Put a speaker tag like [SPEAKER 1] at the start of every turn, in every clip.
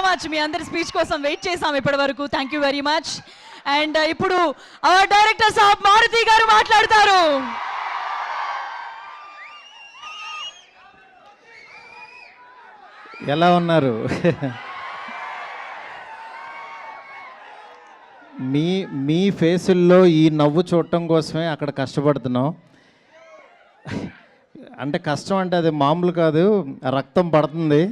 [SPEAKER 1] Much. మీ అందరి speech కోసం wait చేసాం ఇప్పటి వరకు. Thank you very much. And ఇప్పుడు అవర్ డైరెక్టర్ సాబ్ మారుతి గారు మాట్లాడతారు.
[SPEAKER 2] ఎలా ఉన్నారు? మీ ఫేసుల్లో ఈ నవ్వు చూడటం కోసమే అక్కడ కష్టపడుతున్నాం. అంటే కష్టం అంటే అది మామూలు కాదు, రక్తం పడుతుంది.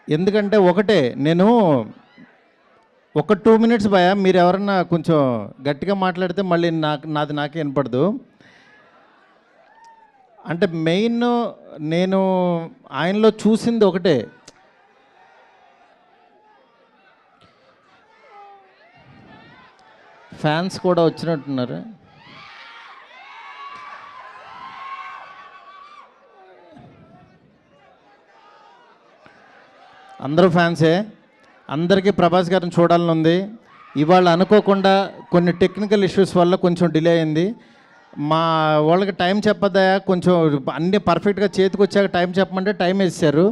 [SPEAKER 2] ఎందుకంటే ఒకటే, నేను ఒక 2 minutes భయ, మీరు ఎవరన్నా కొంచెం గట్టిగా మాట్లాడితే మళ్ళీ నాది నాకే వినపడదు. అంటే మెయిన్ నేను ఆయనలో చూసింది ఒకటే, ఫ్యాన్స్ కూడా వచ్చినట్టున్నారు. అందరూ ఫ్యాన్సే. అందరికీ ప్రభాస్ గారిని చూడాలని ఉంది. ఇవాళ అనుకోకుండా కొన్ని టెక్నికల్ ఇష్యూస్ వల్ల కొంచెం డిలే అయింది. మా వాళ్ళకి టైం చెప్పద్దా, కొంచెం అన్నీ పర్ఫెక్ట్గా చేతికి వచ్చాక టైం చెప్పమంటే టైం వేసారు.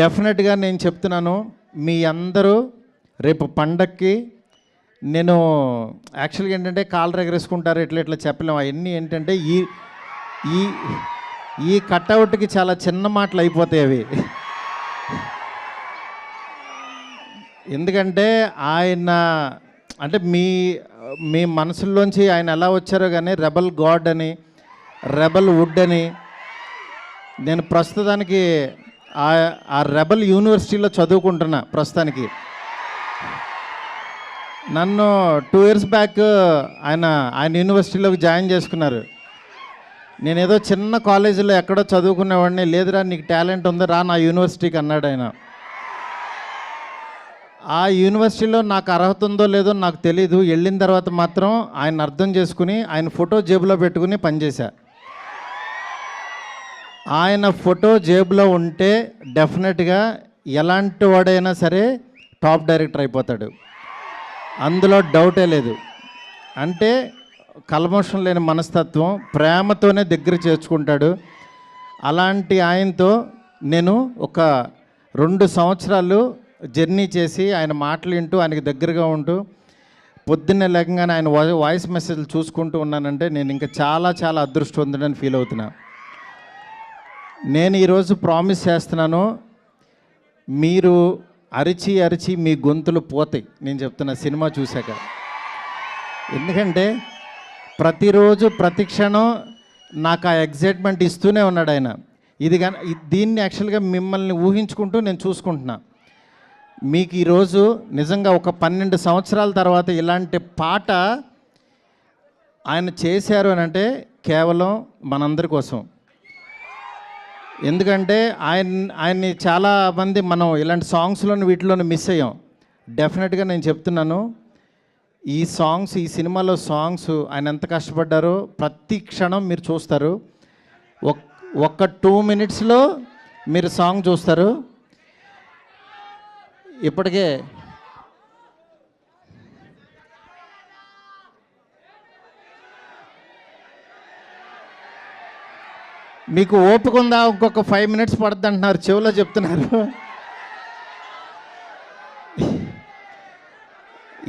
[SPEAKER 2] డెఫినెట్గా నేను చెప్తున్నాను, మీ అందరూ రేపు పండక్కి, నేను యాక్చువల్గా ఏంటంటే కాళ్ళు ఎగరేసుకుంటారు, ఇట్లా చెప్పలేము. అవన్నీ ఏంటంటే ఈ కట్అవుట్కి చాలా చిన్న మాటలు అయిపోతాయి అవి. ఎందుకంటే ఆయన అంటే మీ మనసుల్లోంచి ఆయన ఎలా వచ్చారో కానీ, రెబల్ గాడ్ అని, రెబల్ వుడ్ అని. నేను ప్రస్తుతానికి ఆ రెబల్ యూనివర్సిటీలో చదువుకుంటున్నా ప్రస్తుతానికి. నన్ను 2 years బ్యాక్ ఆయన యూనివర్సిటీలోకి జాయిన్ చేసుకున్నారు. నేనేదో చిన్న కాలేజీలో ఎక్కడో చదువుకునేవాడిని. లేదురా నీకు టాలెంట్ ఉంది, రా నా యూనివర్సిటీకి అన్నాడు ఆయన. ఆ యూనివర్సిటీలో నాకు అర్హత ఉందో లేదో నాకు తెలీదు. వెళ్ళిన తర్వాత మాత్రం ఆయన అర్థం చేసుకుని ఆయన ఫోటో జేబులో పెట్టుకుని పనిచేశా. ఆయన ఫోటో జేబులో ఉంటే డెఫినెట్గా ఎలాంటి వాడైనా సరే టాప్ డైరెక్టర్ అయిపోతాడు, అందులో డౌటే లేదు. అంటే కల్మషం లేని మనస్తత్వం, ప్రేమతోనే దగ్గర చేర్చుకుంటాడు. అలాంటి ఆయనతో నేను ఒక 2 సంవత్సరాలు జర్నీ చేసి ఆయన మాటలు వింటూ, ఆయనకి దగ్గరగా ఉంటూ, పొద్దున్నే లేకగానే ఆయన వాయిస్ మెసేజ్లు చూసుకుంటూ ఉన్నానంటే నేను ఇంకా చాలా చాలా అదృష్టవంతుడని ఫీల్ అవుతున్నా. నేను ఈరోజు ప్రామిస్ చేస్తున్నాను, మీరు అరిచి అరిచి మీ గొంతులు పోతాయి నేను చెప్తున్నా సినిమా చూశాక. ఎందుకంటే ప్రతిరోజు ప్రతి క్షణం నాకు ఆ ఎగ్జైట్మెంట్ ఇస్తూనే ఉన్నాడు ఆయన. దీన్ని యాక్చువల్గా మిమ్మల్ని ఊహించుకుంటూ నేను చూసుకుంటున్నా. మీకు ఈరోజు నిజంగా ఒక 12 సంవత్సరాల తర్వాత ఇలాంటి పాట ఆయన చేశారు అని అంటే కేవలం మనందరి కోసం. ఎందుకంటే ఆయన్ని చాలామంది మనం ఇలాంటి సాంగ్స్లోని వీటిలోని మిస్ అయ్యాం. డెఫినెట్గా నేను చెప్తున్నాను, ఈ సినిమాలో సాంగ్స్ ఆయన ఎంత కష్టపడ్డారో ప్రతి క్షణం మీరు చూస్తారు. ఒక్క 2 minutesలో మీరు సాంగ్ చూస్తారు. ఇప్పటికే మీకు ఓపిక ఉందా, ఇంకొక 5 minutes పడుతుంది అంటున్నారు, చెవిలో చెప్తున్నారు.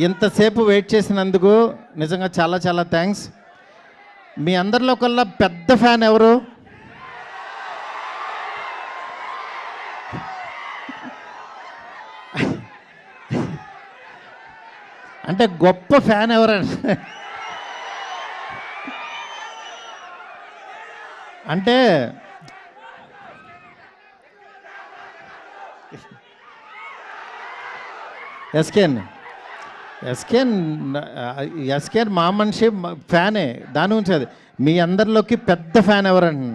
[SPEAKER 2] ఇంతసేపు వెయిట్ చేసినందుకు నిజంగా చాలా చాలా థ్యాంక్స్. మీ అందరిలో కల్లా పెద్ద ఫ్యాన్ ఎవరు? అంటే గొప్ప ఫ్యాన్ ఎవరంటే అంటే ఎస్కేన్ మా మనిషి ఫ్యానే, దాని గురించి అది. మీ అందరిలోకి పెద్ద ఫ్యాన్ ఎవరండి?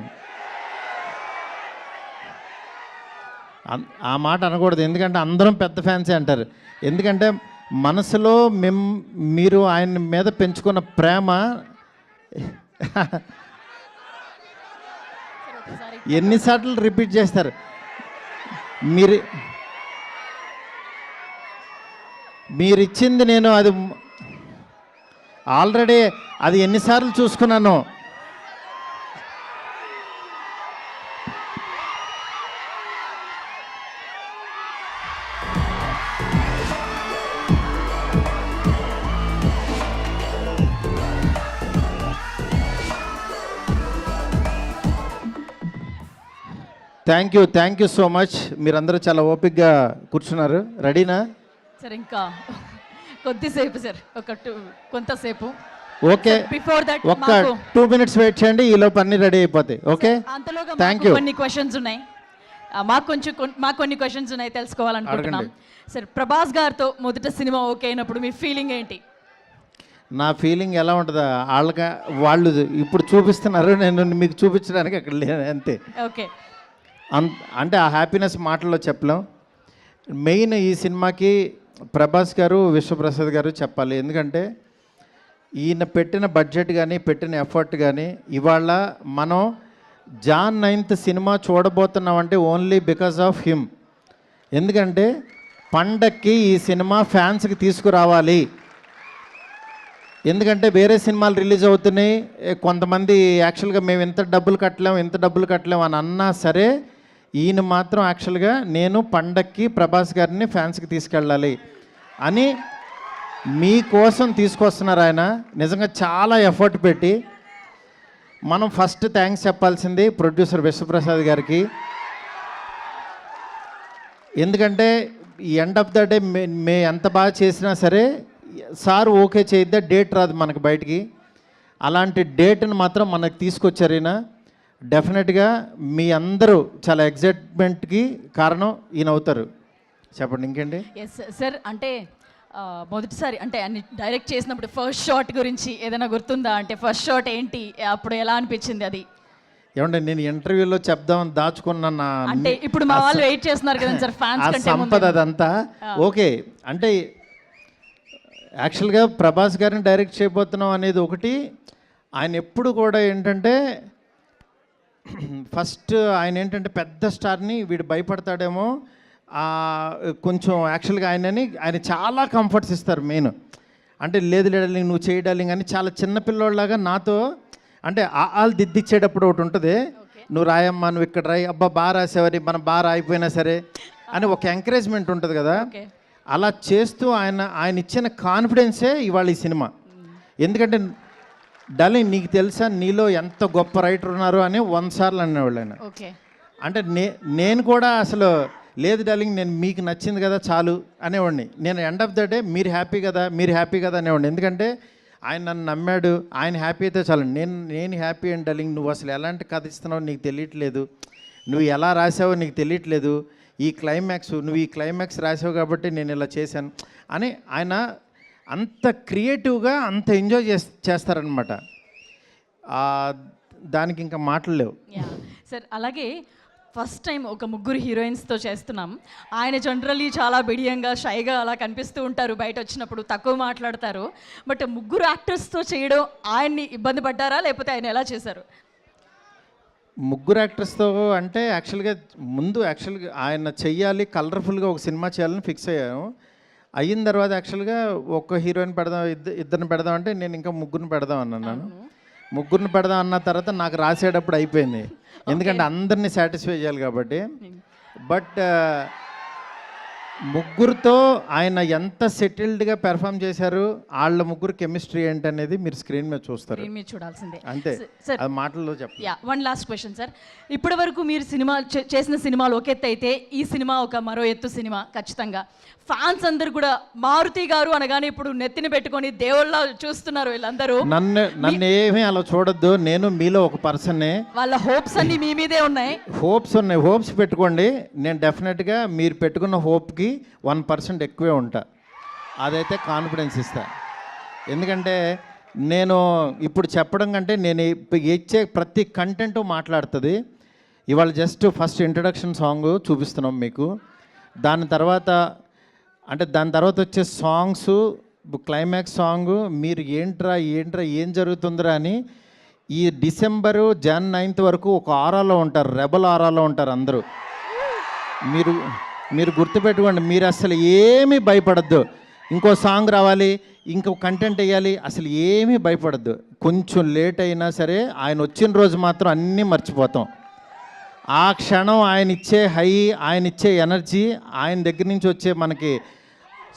[SPEAKER 2] ఆ మాట అనకూడదు, ఎందుకంటే అందరం పెద్ద ఫ్యాన్సే అంటారు. ఎందుకంటే మనసులో మీరు ఆయన మీద పెంచుకున్న ప్రేమ ఎన్నిసార్లు రిపీట్ చేస్తారు. మీరిచ్చింది నేను అది ఆల్రెడీ అది ఎన్నిసార్లు చూసుకున్నాను. Thank you so much. మీరందరూ చాలా ఓపిక్గా కూర్చున్నారు. రెడీనా?
[SPEAKER 1] సార్ ఇంకా కొద్దిసేపు సార్, కొంతసేపు.
[SPEAKER 2] ఓకే,
[SPEAKER 1] బిఫోర్ దట్
[SPEAKER 2] ఒక్క 2 minutes వెయిట్ చేయండి, ఈలోపు అన్ని రెడీ అయిపోతాయి. ఓకే,
[SPEAKER 1] అంతలోగా
[SPEAKER 2] థ్యాంక్ యూ.
[SPEAKER 1] కొన్ని క్వశ్చన్స్ ఉన్నాయి, మాకు కొన్ని క్వశ్చన్స్ ఉన్నాయి, తెలుసుకోవాలనుకుంటున్నాం. సార్, ప్రభాస్ గారితో మొదట సినిమా ఓకే అయినప్పుడు మీ ఫీలింగ్ ఏంటి?
[SPEAKER 2] నా ఫీలింగ్ ఎలా ఉంటుందా, వాళ్ళు ఇప్పుడు చూపిస్తున్నారు, నేను మీకు చూపించడానికి అక్కడ లేదు అంతే.
[SPEAKER 1] ఓకే,
[SPEAKER 2] అంటే ఆ హ్యాపీనెస్ మాటల్లో చెప్పలేం. మెయిన్ ఈ సినిమాకి ప్రభాస్ గారు, విశ్వప్రసాద్ గారు చెప్పాలి. ఎందుకంటే ఈయన పెట్టిన బడ్జెట్ కానీ పెట్టిన ఎఫర్ట్ కానీ, ఇవాళ మనం జాన్ 9th సినిమా చూడబోతున్నామంటే ఓన్లీ బికాజ్ ఆఫ్ హిమ్. ఎందుకంటే పండక్కి ఈ సినిమా ఫ్యాన్స్కి తీసుకురావాలి. ఎందుకంటే వేరే సినిమాలు రిలీజ్ అవుతున్నాయి, కొంతమంది యాక్చువల్గా మేము ఇంత డబ్బులు కట్టలేము అని అన్నా సరే, ఈయన మాత్రం యాక్చువల్గా నేను పండక్కి ప్రభాస్ గారిని ఫ్యాన్స్కి తీసుకెళ్ళాలి అని మీకోసం తీసుకొస్తున్నారు. ఆయన నిజంగా చాలా ఎఫర్ట్ పెట్టి. మనం ఫస్ట్ థ్యాంక్స్ చెప్పాల్సింది ప్రొడ్యూసర్ విశ్వప్రసాద్ గారికి. ఎందుకంటే ఎండ్ ఆఫ్ ద డే మే ఎంత బాగా చేసినా సరే సార్ ఓకే చేయిద్దా డేట్ రాదు మనకు బయటికి. అలాంటి డేట్ని మాత్రం మనకు తీసుకొచ్చారు ఈయన. డెఫినెట్గా మీ అందరూ చాలా ఎగ్జైట్మెంట్కి కారణం ఈయన అవుతారు. చెప్పండి ఇంకేంటి.
[SPEAKER 1] ఎస్ సార్, అంటే మొదటిసారి అంటే అన్ని డైరెక్ట్ చేసినప్పుడు ఫస్ట్ షాట్ గురించి ఏదైనా గుర్తుందా? అంటే ఫస్ట్ షాట్ ఏంటి, అప్పుడు ఎలా అనిపించింది అది?
[SPEAKER 2] ఏమంటే నేను ఇంటర్వ్యూలో చెప్దామని దాచుకున్నా,
[SPEAKER 1] అంటే ఇప్పుడు మా వాళ్ళు వెయిట్ చేస్తున్నారు కదా సార్, ఫ్యాన్స్ కంటే
[SPEAKER 2] సంపద అదంతా ఓకే. అంటే యాక్చువల్గా ప్రభాస్ గారిని డైరెక్ట్ చేయబోతున్నాం అనేది ఒకటి. ఆయన ఎప్పుడు కూడా ఏంటంటే ఫస్ట్ ఆయన ఏంటంటే పెద్ద స్టార్ని వీడు భయపడతాడేమో కొంచెం. యాక్చువల్గా ఆయన చాలా కంఫర్ట్స్ ఇస్తారు. మెయిన్ అంటే లేదు డార్లింగ్ నువ్వు చేయి డార్లింగ్ అని చాలా చిన్నపిల్లోళ్ళలాగా నాతో, అంటే వాళ్ళు దిద్దిచ్చేటప్పుడు ఒకటి ఉంటుంది, నువ్వు రాయమ్మా, నువ్వు ఇక్కడ రాయి, అబ్బా బాగా రాసేవారి, మనం బాగా రాయిపోయినా సరే అని ఒక ఎంకరేజ్మెంట్ ఉంటుంది కదా. అలా చేస్తూ ఆయన ఇచ్చిన కాన్ఫిడెన్సే ఇవాళ ఈ సినిమా. ఎందుకంటే డార్లింగ్ నీకు తెలుసా నీలో ఎంత గొప్ప రైటర్ ఉన్నారు అని 100 సార్లు అనేవాళ్ళు ఆయన. అంటే నేను కూడా అసలు లేదు డార్లింగ్ నేను మీకు నచ్చింది కదా చాలు అనేవాడిని. నేను ఎండ్ ఆఫ్ ద డే మీరు హ్యాపీ కదా అనేవాడిని. ఎందుకంటే ఆయన నన్ను నమ్మాడు, ఆయన హ్యాపీ అయితే చాలు. నేను హ్యాపీ అండ్ డార్లింగ్, నువ్వు అసలు ఎలాంటి కథ ఇస్తున్నావో నీకు తెలియట్లేదు, నువ్వు ఎలా రాసావో నీకు తెలియట్లేదు, నువ్వు ఈ క్లైమాక్స్ రాసావు కాబట్టి నేను ఇలా చేశాను అని ఆయన అంత క్రియేటివ్గా అంత ఎంజాయ్ చేస్తారనమాట. దానికి ఇంకా మాటలు లేవు
[SPEAKER 1] సార్. అలాగే ఫస్ట్ టైం ఒక ముగ్గురు హీరోయిన్స్తో చేస్తున్నాం. ఆయన జనరల్లీ చాలా బిడియంగా షైగా అలా కనిపిస్తూ ఉంటారు, బయట వచ్చినప్పుడు తక్కువ మాట్లాడతారు. బట్ ముగ్గురు యాక్టర్స్తో చేయడం ఆయన్ని ఇబ్బంది పడ్డారా, లేకపోతే ఆయన ఎలా చేశారు?
[SPEAKER 2] ముగ్గురు యాక్టర్స్తో అంటే యాక్చువల్గా ఆయన చెయ్యాలి, కలర్ఫుల్గా ఒక సినిమా చేయాలని ఫిక్స్ అయ్యాము. అయిన తర్వాత యాక్చువల్గా ఒక హీరోయిన్ పెడదాం, ఇద్దరిని పెడదాం అంటే నేను ఇంకా ముగ్గురిని పెడదాం అన్నాను. ముగ్గురిని పెడదాం అన్న తర్వాత నాకు రాసేటప్పుడు అయిపోయింది, ఎందుకంటే అందరినీ సాటిస్ఫై చేయాలి కాబట్టి. బట్ ముగ్గురుతో ఆయన ఎంత సెటిల్డ్గా పెర్ఫామ్ చేశారు, వాళ్ళ ముగ్గురు కెమిస్ట్రీ ఏంటనేది మీరు స్క్రీన్ మీద చూస్తారు,
[SPEAKER 1] చూడాల్సిందే.
[SPEAKER 2] అంతే, అది మాటల్లో చెప్పండి.
[SPEAKER 1] వన్ లాస్ట్ క్వశ్చన్ సార్, ఇప్పటి వరకు మీరు చేసిన సినిమాలు ఒక ఎత్తు అయితే ఈ సినిమా ఒక మరో ఎత్తు సినిమా ఖచ్చితంగా. ఫ్యాన్స్ అందరు కూడా మారుతి గారు అనగానే ఇప్పుడు నెత్తిని పెట్టుకొని దేవుళ్ళ చూస్తున్నారు వీళ్ళందరూ.
[SPEAKER 2] నన్ను ఏమీ అలా చూడొద్దు, నేను మీలో ఒక పర్సన్నే.
[SPEAKER 1] వాళ్ళ హోప్స్ అన్ని మీ మీదే ఉన్నాయి.
[SPEAKER 2] హోప్స్ పెట్టుకోండి. నేను డెఫినెట్గా మీరు పెట్టుకున్న హోప్కి 1% ఎక్కువే ఉంటా, అదైతే కాన్ఫిడెన్స్ ఇస్తా. ఎందుకంటే నేను ఇప్పుడు చెప్పడం కంటే నేను ఇచ్చే ప్రతి కంటెంట్ మాట్లాడుతుంది. ఇవాళ జస్ట్ ఫస్ట్ ఇంట్రడక్షన్ సాంగ్ చూపిస్తున్నాం మీకు, దాని తర్వాత వచ్చే సాంగ్స్, క్లైమాక్స్ సాంగ్, మీరు ఏంట్రా ఏం జరుగుతుందిరా అని ఈ డిసెంబరు Jan 9th వరకు ఒక ఆరాలో ఉంటారు, రెబల్ ఆరాలో ఉంటారు అందరూ. మీరు గుర్తుపెట్టుకోండి, మీరు అసలు ఏమీ భయపడద్దు. ఇంకో సాంగ్ రావాలి, ఇంకో కంటెంట్ వేయాలి, అసలు ఏమీ భయపడద్దు. కొంచెం లేట్ అయినా సరే ఆయన వచ్చిన రోజు మాత్రం అన్నీ మర్చిపోతాం. ఆ క్షణం ఆయన ఇచ్చే హై, ఆయన ఇచ్చే ఎనర్జీ, ఆయన దగ్గర నుంచి వచ్చే మనకి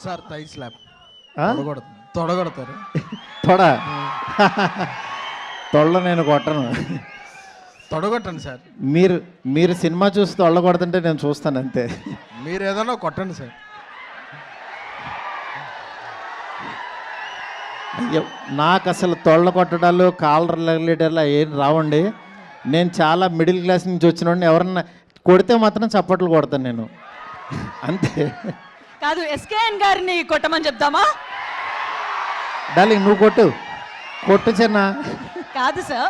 [SPEAKER 3] సార్ థై స్లాప్
[SPEAKER 2] ఆ?
[SPEAKER 3] తొడగొడతారు.
[SPEAKER 2] తొడ తొళ్ళ నేను కొట్టను.
[SPEAKER 3] తొడగొట్టండి సార్.
[SPEAKER 2] మీరు సినిమా చూసి తొళ్ళ కొడుతుంటే నేను చూస్తాను అంతే.
[SPEAKER 3] మీరు ఏదైనా కొట్టండి సార్.
[SPEAKER 2] అయ్యో, నాకు అసలు తొళ్ళ కొట్టడాలు, కాలర్ లెగలేటర్లు ఏం రావండి. నేను చాలా మిడిల్ క్లాస్ నుంచి వచ్చిన ఎవరన్నా కొడితే మాత్రం చప్పట్లు కొడతాను నేను అంతే.
[SPEAKER 1] కాదు, ఎస్కేఎన్ గారిని కొట్టమని చెప్దామా?
[SPEAKER 2] డార్లింగ్ నువ్వు కొట్టు చిన్న.
[SPEAKER 1] కాదు సార్,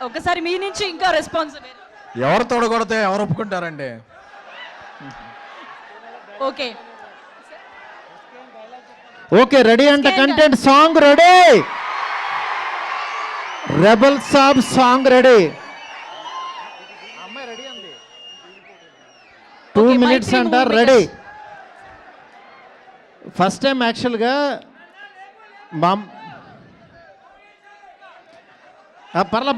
[SPEAKER 1] ఒకసారి మీ నుంచి ఇంకా రెస్పాన్స్.
[SPEAKER 3] ఎవరు తొడగొడితే ఎవరు ఒప్పుకుంటారండి?
[SPEAKER 1] ఓకే
[SPEAKER 2] ఓకే, రెడీ అంట. Content song ready, rebel Saab song ready. 2
[SPEAKER 1] Okay,
[SPEAKER 2] minutes
[SPEAKER 1] Maitri
[SPEAKER 2] అంట,
[SPEAKER 1] movie
[SPEAKER 2] రెడీ.
[SPEAKER 1] makers.
[SPEAKER 2] ఫస్ట్ టైం యాక్చువల్గా పర్ల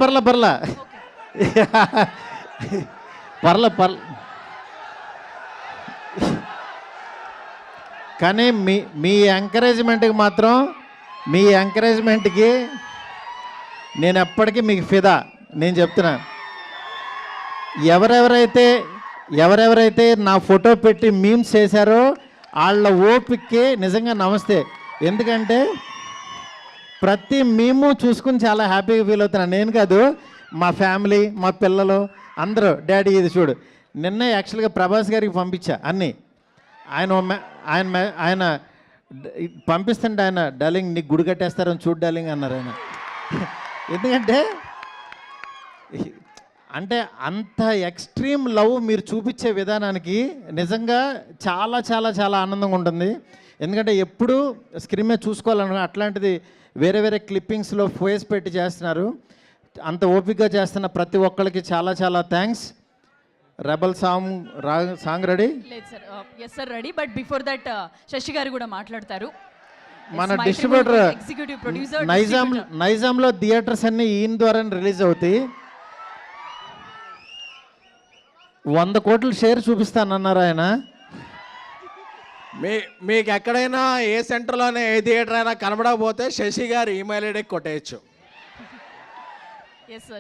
[SPEAKER 2] కానీ మీ ఎంకరేజ్మెంట్కి మాత్రం, మీ ఎంకరేజ్మెంట్కి నేను ఎప్పటికీ మీకు ఫిదా. నేను చెప్తున్నా, ఎవరెవరైతే నా ఫోటో పెట్టి మీమ్స్ చేశారో వాళ్ళ ఓపిక్కి నిజంగా నమస్తే. ఎందుకంటే ప్రతి మీము చూసుకుని చాలా హ్యాపీగా ఫీల్ అవుతున్నాను. నేను కాదు, మా ఫ్యామిలీ, మా పిల్లలు అందరూ, డాడీ ఇది చూడు. నిన్న యాక్చువల్గా ప్రభాస్ గారికి పంపించా అన్నీ. ఆయన పంపిస్తుంటే ఆయన, డార్లింగ్ నీకు గుడి కట్టేస్తారని చూడు డార్లింగ్ అన్నారు ఆయన. ఎందుకంటే అంత ఎక్స్ట్రీమ్ లవ్ మీరు చూపించే విధానానికి నిజంగా చాలా చాలా చాలా ఆనందంగా ఉంటుంది. ఎందుకంటే ఎప్పుడు స్క్రీన్ మీద చూసుకోవాలనుకో, అట్లాంటిది వేరే క్లిప్పింగ్స్లో ఫేస్ పెట్టి చేస్తున్నారు. అంత ఓపికగా చేస్తున్న ప్రతి ఒక్కరికి చాలా చాలా థ్యాంక్స్. Rebel song ready?
[SPEAKER 1] లేదు sir, yes sir ready. But before that Shashi garu కూడా మాట్లాడతారు.
[SPEAKER 2] మన డిస్ట్రిబ్యూటర్
[SPEAKER 1] ఎగ్జిక్యూటివ్ ప్రొడ్యూసర్
[SPEAKER 2] నైజాంలో థియేటర్స్ అన్నీ ఈయన ద్వారా రిలీజ్ అవుతాయి. 100 కోట్ల షేర్ చూపిస్తానన్నారు ఆయన.
[SPEAKER 3] మీకు ఎక్కడైనా ఏ సెంటర్లోనే ఏ థియేటర్ అయినా కనబడకపోతే శశి గారు ఈమెయిల్ ఐడికి కొట్టేయచ్చు.
[SPEAKER 1] ఎస్